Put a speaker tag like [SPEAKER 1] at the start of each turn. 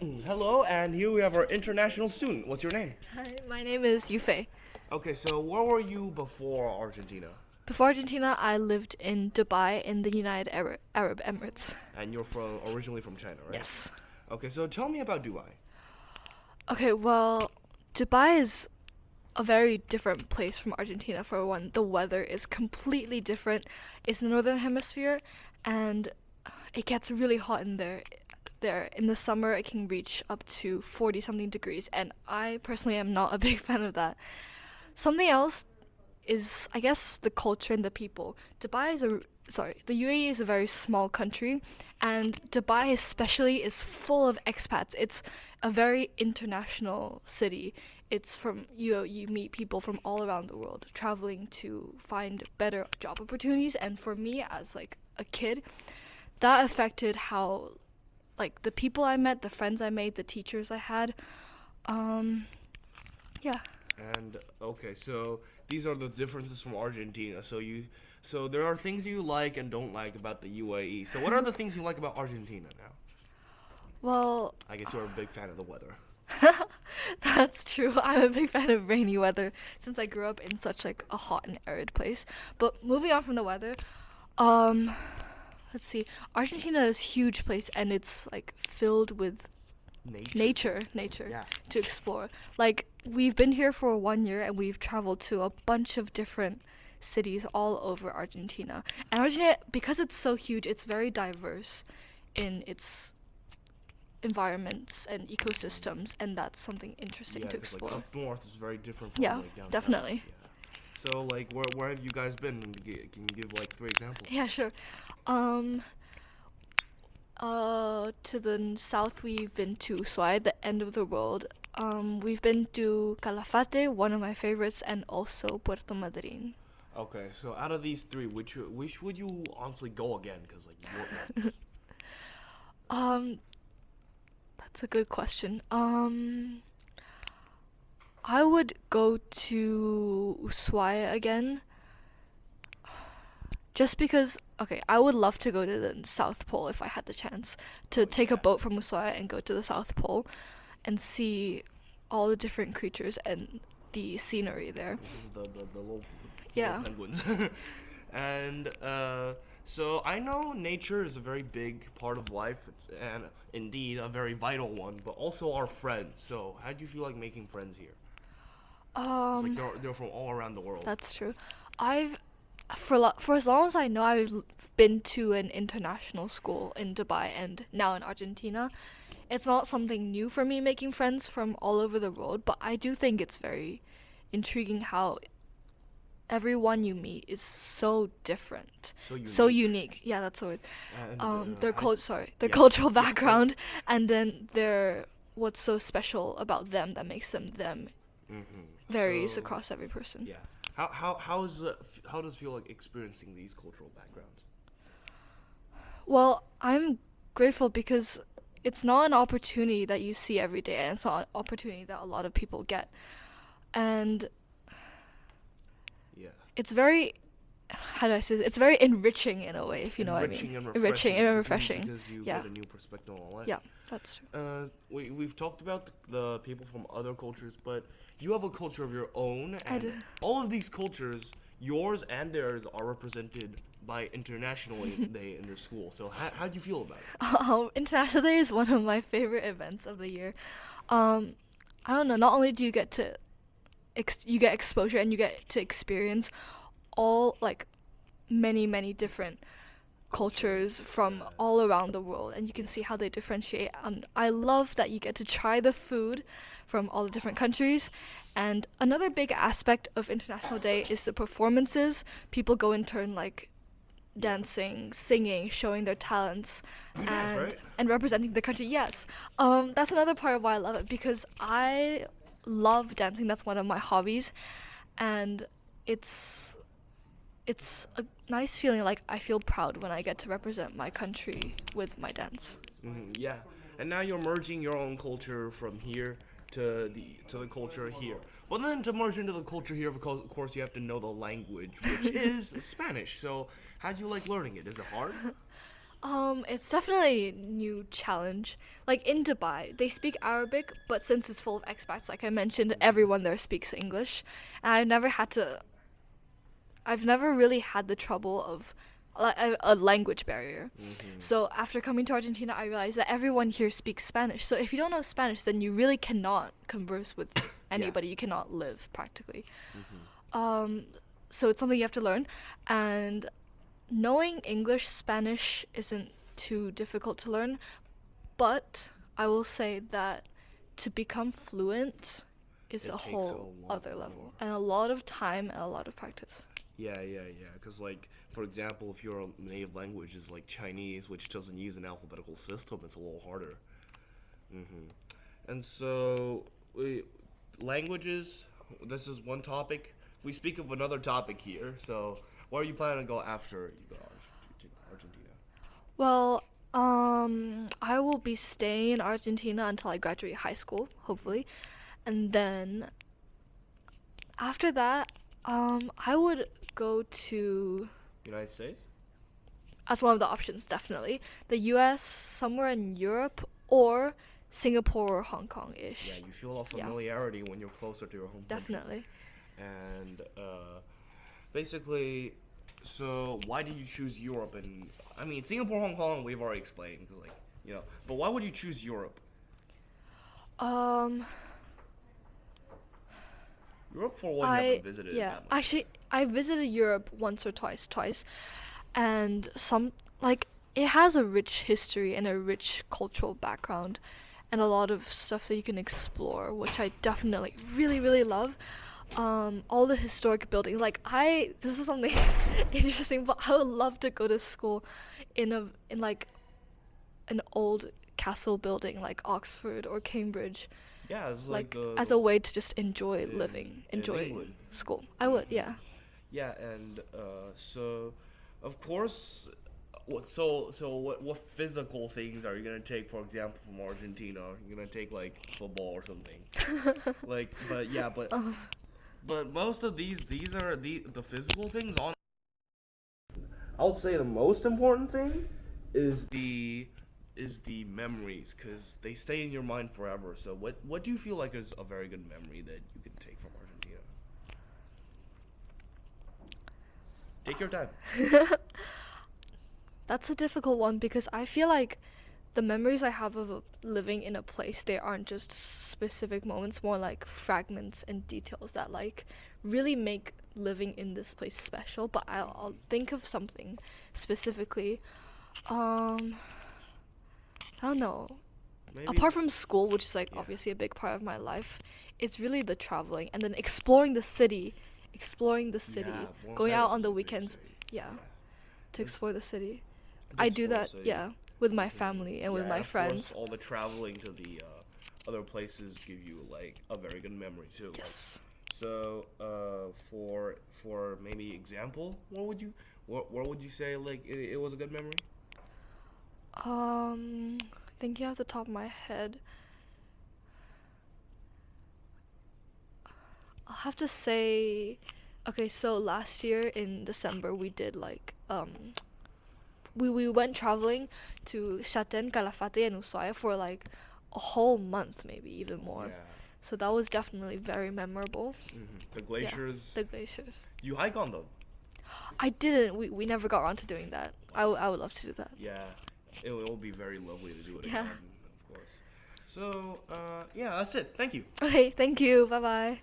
[SPEAKER 1] Hello, and here we have our international student. What's your name?
[SPEAKER 2] Hi, my name is Yufei.
[SPEAKER 1] Okay, so where were you before Argentina?
[SPEAKER 2] Before Argentina, I lived in Dubai in the United Arab Emirates.
[SPEAKER 1] And you're originally from China, right?
[SPEAKER 2] Yes.
[SPEAKER 1] Okay, so tell me about Dubai.
[SPEAKER 2] Okay, well, Dubai is a very different place from Argentina. For one, the weather is completely different. It's the northern hemisphere, and it gets really hot in there. There in the summer, it can reach up to 40 something degrees, and I personally am not a big fan of that. Something else is, I guess, the culture and the people. The UAE is a very small country, and Dubai especially is full of expats. It's a very international city. It's from you meet people from all around the world traveling to find better job opportunities. And for me, as like a kid, that affected how, like, the people I met, the friends I made, the teachers I had. Yeah.
[SPEAKER 1] And okay, so these are the differences from Argentina. So there are things you like and don't like about the UAE. So what are the things you like about Argentina now?
[SPEAKER 2] Well,
[SPEAKER 1] I guess you're a big fan of the weather.
[SPEAKER 2] that's true. I'm a big fan of rainy weather since I grew up in such like a hot and arid place. But moving on from the weather, let's see. Argentina is a huge place and it's like filled with nature
[SPEAKER 1] Yeah.
[SPEAKER 2] to explore. Like, we've been here for 1 year and we've traveled to a bunch of different cities all over Argentina. And Argentina, because it's so huge, it's very diverse in its environments and ecosystems, and that's something interesting to
[SPEAKER 1] 'cause,
[SPEAKER 2] explore.
[SPEAKER 1] like up north is very different from
[SPEAKER 2] Yeah,
[SPEAKER 1] like down
[SPEAKER 2] definitely.
[SPEAKER 1] south. Yeah. So like where have you guys been? Can you give like 3 examples?
[SPEAKER 2] Yeah, sure. To the south, we've been to Ushuaia, the end of the world. We've been to Calafate, one of my favorites, and also Puerto Madryn.
[SPEAKER 1] Okay, so out of these three, which would you honestly go again? Because like you're
[SPEAKER 2] That's a good question. I would go to Ushuaia again. Just because, okay, I would love to go to the South Pole if I had the chance to take a boat from Ushuaia and go to the South Pole and see all the different creatures and the scenery there.
[SPEAKER 1] the little
[SPEAKER 2] Yeah.
[SPEAKER 1] penguins. And so I know nature is a very big part of life, and indeed a very vital one, but also our friends. So how do you feel like making friends here? It's like they're from all around the world.
[SPEAKER 2] That's true. For as long as I know, I've been to an international school in Dubai and now in Argentina. It's not something new for me making friends from all over the world, but I do think it's very intriguing how everyone you meet is so different, so unique. Yeah, that's the word.
[SPEAKER 1] And,
[SPEAKER 2] Their
[SPEAKER 1] yeah.
[SPEAKER 2] cultural background, and then what's so special about them that makes them varies
[SPEAKER 1] So,
[SPEAKER 2] across every person.
[SPEAKER 1] Yeah. How does it feel like experiencing these cultural backgrounds?
[SPEAKER 2] Well, I'm grateful because it's not an opportunity that you see every day, and it's not an opportunity that a lot of people get. And
[SPEAKER 1] Yeah.
[SPEAKER 2] it's very, how do I say this? It's very enriching in a way, if you know what I mean. Enriching and refreshing.
[SPEAKER 1] Because you
[SPEAKER 2] Yeah.
[SPEAKER 1] get a new perspective on life.
[SPEAKER 2] Yeah, that's true.
[SPEAKER 1] We've talked about the people from other cultures, but you have a culture of your own,
[SPEAKER 2] I
[SPEAKER 1] and
[SPEAKER 2] do.
[SPEAKER 1] all of these cultures, yours and theirs, are represented by International Day in their school. So how do you feel about it?
[SPEAKER 2] International Day is one of my favorite events of the year. I don't know. Not only do you get to, you get exposure and you get to experience all like many different cultures from all around the world, and you can see how they differentiate. And I love that you get to try the food from all the different countries. And another big aspect of International Day is the performances. People go in turn like dancing, singing, showing their talents,
[SPEAKER 1] dance, right?
[SPEAKER 2] and representing the country. Yes, that's another part of why I love it, because I love dancing. That's one of my hobbies, and it's a nice feeling. Like, I feel proud when I get to represent my country with my dance.
[SPEAKER 1] Yeah. And now you're merging your own culture from here to the culture here. Well, then to merge into the culture here, of course, you have to know the language, which is Spanish. So how do you like learning it? Is it hard?
[SPEAKER 2] It's definitely a new challenge. Like in Dubai, they speak Arabic, but since it's full of expats, like I mentioned, everyone there speaks English. And I've never really had the trouble of a language barrier.
[SPEAKER 1] Mm-hmm.
[SPEAKER 2] So after coming to Argentina, I realized that everyone here speaks Spanish. So if you don't know Spanish, then you really cannot converse with anybody. You cannot live practically.
[SPEAKER 1] Mm-hmm.
[SPEAKER 2] Um, so it's something you have to learn, and knowing English, Spanish isn't too difficult to learn, but I will say that to become fluent is
[SPEAKER 1] It
[SPEAKER 2] a
[SPEAKER 1] takes a
[SPEAKER 2] whole
[SPEAKER 1] lot
[SPEAKER 2] other
[SPEAKER 1] more.
[SPEAKER 2] level and a lot of time and a lot of practice.
[SPEAKER 1] Yeah, yeah, yeah. Because, like, for example, if your native language is like Chinese, which doesn't use an alphabetical system, it's a little harder. Mm-hmm. And so, languages, this is one topic. We speak of another topic here. So, where are you planning to go after you go to Argentina?
[SPEAKER 2] Well, I will be staying in Argentina until I graduate high school, hopefully. And then after that, I would go to,
[SPEAKER 1] United States?
[SPEAKER 2] as one of the options, definitely, the US, somewhere in Europe, or Singapore or Hong Kong
[SPEAKER 1] Yeah,
[SPEAKER 2] ish.
[SPEAKER 1] you feel a
[SPEAKER 2] Yeah,
[SPEAKER 1] familiarity when you're closer to your home country.
[SPEAKER 2] definitely.
[SPEAKER 1] And basically, so why did you choose Europe? And I mean, Singapore, Hong Kong, we've already explained, 'cause, like, but why would you choose Europe?
[SPEAKER 2] Um,
[SPEAKER 1] Europe, for one, you haven't visited it
[SPEAKER 2] yeah,
[SPEAKER 1] that much.
[SPEAKER 2] actually, I visited Europe once or twice, and like, it has a rich history and a rich cultural background, and a lot of stuff that you can explore, which I definitely really, really love. All the historic buildings, like this is something interesting, but I would love to go to school in like an old castle building like Oxford or Cambridge,
[SPEAKER 1] Yeah, it's like
[SPEAKER 2] like
[SPEAKER 1] the,
[SPEAKER 2] as a way to just enjoy
[SPEAKER 1] in,
[SPEAKER 2] living,
[SPEAKER 1] in
[SPEAKER 2] enjoy
[SPEAKER 1] England.
[SPEAKER 2] school. I would, yeah.
[SPEAKER 1] Yeah, and so, of course, what physical things are you gonna take, for example, from Argentina? Are you gonna take like football or something? Like, but yeah, but most of these are the physical things on. I would say the most important thing is the memories, because they stay in your mind forever. So what do you feel like is a very good memory that you can take from Argentina? Take your time.
[SPEAKER 2] That's a difficult one because I feel like the memories I have of living in a place, they aren't just specific moments, more like fragments and details that like really make living in this place special. But I'll think of something specifically. Um, I don't know.
[SPEAKER 1] Maybe.
[SPEAKER 2] Apart from school, which is like
[SPEAKER 1] Yeah.
[SPEAKER 2] obviously a big part of my life, it's really the traveling and then exploring the city,
[SPEAKER 1] Yeah, Buenos
[SPEAKER 2] going out
[SPEAKER 1] Aires
[SPEAKER 2] on
[SPEAKER 1] is
[SPEAKER 2] the
[SPEAKER 1] a big
[SPEAKER 2] weekends.
[SPEAKER 1] city.
[SPEAKER 2] Yeah, to
[SPEAKER 1] It's-
[SPEAKER 2] explore the city.
[SPEAKER 1] to
[SPEAKER 2] I do
[SPEAKER 1] explore the
[SPEAKER 2] that,
[SPEAKER 1] city.
[SPEAKER 2] yeah, with my family and with
[SPEAKER 1] Yeah,
[SPEAKER 2] my
[SPEAKER 1] and of course,
[SPEAKER 2] friends.
[SPEAKER 1] all the traveling to the other places give you like a very good memory too. Like,
[SPEAKER 2] Yes.
[SPEAKER 1] so, for maybe example, what would you say like it was a good memory?
[SPEAKER 2] Thinking off the top of my head, I'll have to say, okay, so last year in December we did like we went traveling to Chaten, Calafate, and Ushuaia for like a whole month, maybe even more.
[SPEAKER 1] Yeah.
[SPEAKER 2] So that was definitely very memorable.
[SPEAKER 1] The
[SPEAKER 2] Yeah,
[SPEAKER 1] glaciers.
[SPEAKER 2] the glaciers.
[SPEAKER 1] You hike on them.
[SPEAKER 2] I didn't. We never got around to doing that. I would love to do that.
[SPEAKER 1] Yeah, it will be very lovely to do it
[SPEAKER 2] Yeah.
[SPEAKER 1] again, of course. So, yeah, that's it. Thank you.
[SPEAKER 2] Okay, thank you. Bye bye.